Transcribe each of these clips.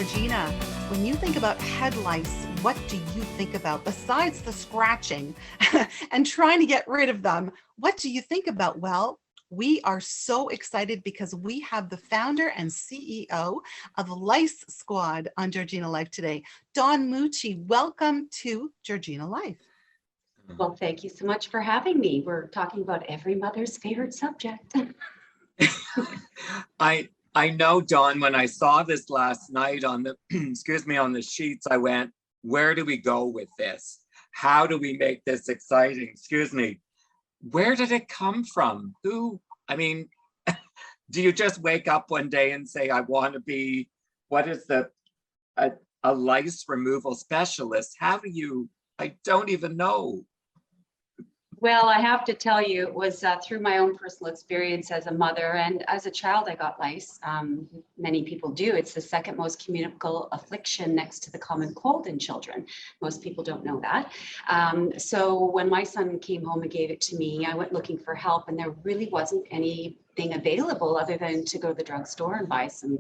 Georgina. When you think about head lice, what do you think about besides the scratching and trying to get rid of them? What do you think about? Well, we are so excited because we have the founder and CEO of Lice Squad on Georgina Life today. Dawn Mucci, welcome to Georgina Life. Well, thank you so much for having me. We're talking about every mother's favorite subject. I know, Dawn, when I saw this last night on the, on the sheets, I went, where do we go with this? How do we make this exciting? Where did it come from? Do you just wake up one day and say, I want to be, a lice removal specialist? I don't even know. Well, I have to tell you, it was through my own personal experience as a mother, and as a child, I got lice. Many people do. It's the second most communicable affliction next to the common cold in children. Most people don't know that. So when my son came home and gave it to me, I went looking for help, and there really wasn't anything available other than to go to the drugstore and buy some,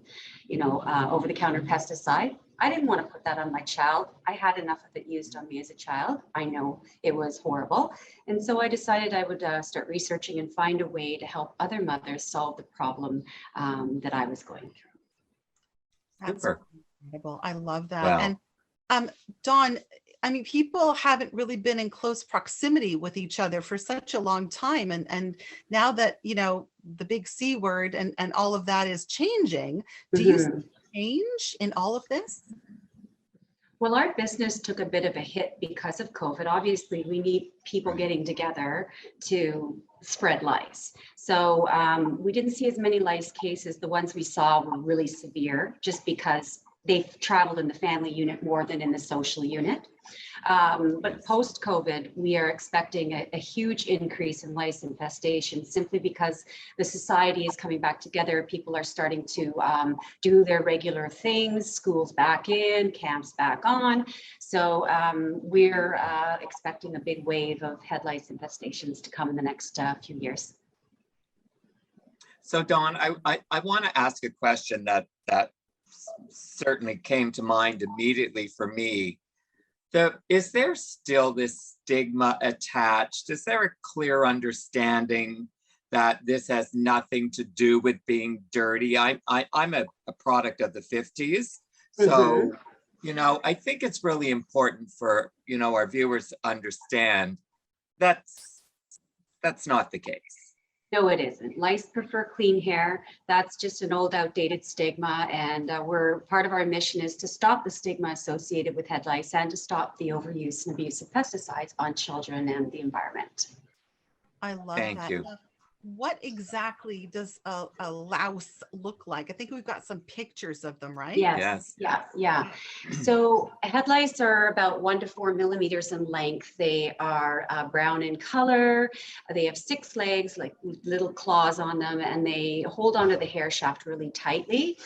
over-the-counter pesticide. I didn't want to put that on my child. I had enough of it used on me as a child. I know it was horrible. And so I decided I would start researching and find a way to help other mothers solve the problem that I was going through. That's incredible. I love that. Wow. And Dawn, people haven't really been in close proximity with each other for such a long time. And now that, the big C word and all of that is changing, do you see change in all of this? Well, our business took a bit of a hit because of COVID. Obviously, we need people getting together to spread lice. So we didn't see as many lice cases. The ones we saw were really severe just because they've traveled in the family unit more than in the social unit. But post-COVID, we are expecting a huge increase in lice infestation simply because the society is coming back together. People are starting to do their regular things, schools back in, camps back on. So we're expecting a big wave of head lice infestations to come in the next few years. So Dawn, I want to ask a question that certainly came to mind immediately for me. Is there still this stigma attached? Is there a clear understanding that this has nothing to do with being dirty? I'm a product of the 50s. So, I think it's really important for, our viewers to understand that's not the case. No, it isn't. Lice prefer clean hair. That's just an old, outdated stigma. And part of our mission is to stop the stigma associated with head lice and to stop the overuse and abuse of pesticides on children and the environment. I love that. Thank you. What exactly does a louse look like? I think we've got some pictures of them, right? Yes. Yeah. So head lice are about 1 to 4 millimeters in length. They are brown in color. They have 6 legs, like little claws on them, and they hold onto the hair shaft really tightly.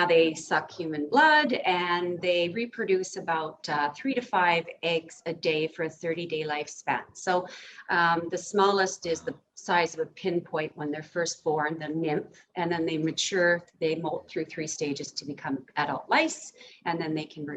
They suck human blood, and they reproduce about 3 to 5 eggs a day for a 30-day lifespan. So the smallest is the size of a pinpoint when they're first born, the nymph, and then they mature, they molt through 3 stages to become adult lice, and then they can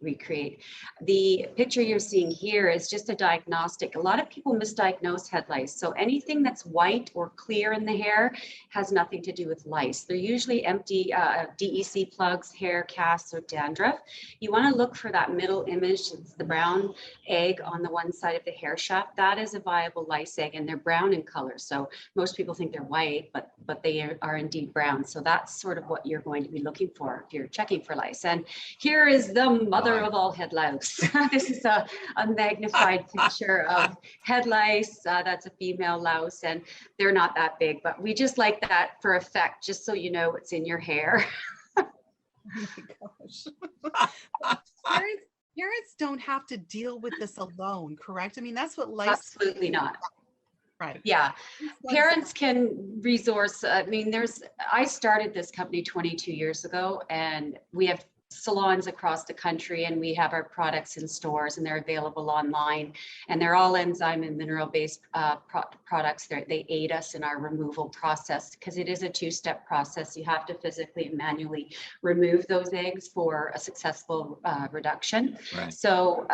recreate. The picture you're seeing here is just a diagnostic. A lot of people misdiagnose head lice. So anything that's white or clear in the hair has nothing to do with lice. They're usually empty DEC plugs, hair casts, or dandruff. You want to look for that middle image. It's the brown egg on the one side of the hair shaft. That is a viable lice egg, and they're brown in color. So most people think they're white, but they are indeed brown. So that's sort of what you're going to be looking for if you're checking for lice. And here is the mother of all head lice. This is a magnified picture of head lice. That's a female louse, and they're not that big, but we just like that for effect, just so you know what's in your hair. Oh my gosh. Parents don't have to deal with this alone, correct? That's what lice. Absolutely not. Right. Yeah. Parents can resource. I started this company 22 years ago, and we have salons across the country, and we have our products in stores, and they're available online, and they're all enzyme and mineral based products. They aid us in our removal process, because it is a two-step process. You have to physically and manually remove those eggs for a successful reduction. Right. So,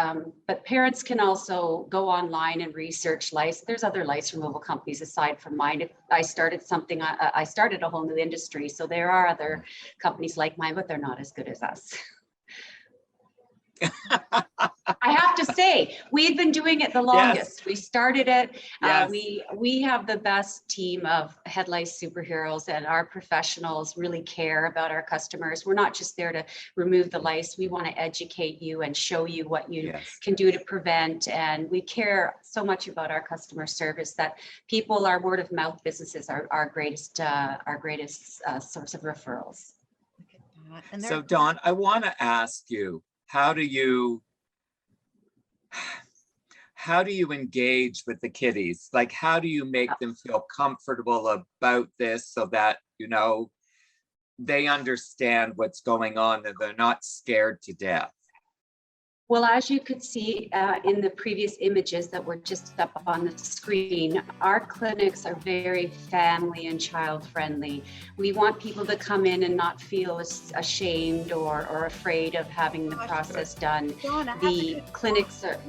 but parents can also go online and research lice. There's other lice removal companies aside from mine. If I started something, I started a whole new industry. So there are other companies like mine, but they're not as good as us. I have to say, we've been doing it the longest. Yes. We started it. Yes. We have the best team of head lice superheroes, and our professionals really care about our customers. We're not just there to remove the lice. We want to educate you and show you what you Yes. can do to prevent. And we care so much about our customer service that people, our word of mouth businesses, are our greatest source of referrals. Look at that. And So Dawn, I want to ask you, how do you engage with the kiddies? Like, how do you make them feel comfortable about this so that, you know, they understand what's going on and they're not scared to death? Well, as you could see in the previous images that were just up on the screen, our clinics are very family and child friendly. We want people to come in and not feel ashamed or afraid of having the process done. Dawn, The clinics I are.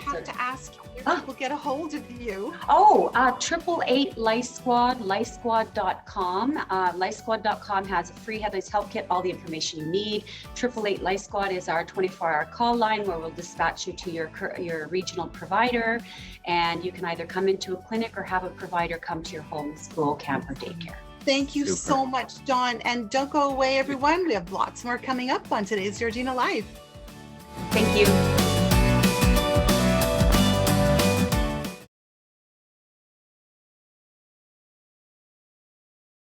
have to ask, where people get a hold of you? Oh, 888 Lice Squad, licesquad.com. Licesquad.com has a free head lice help kit, all the information you need. 888 Lice Squad is our 24-hour call line where we'll dispatch you to your regional provider, and you can either come into a clinic or have a provider come to your home, school, camp, or daycare. Thank you Super. so much, Dawn. And don't go away, everyone. We have lots more coming up on today's Georgina Life. Thank you.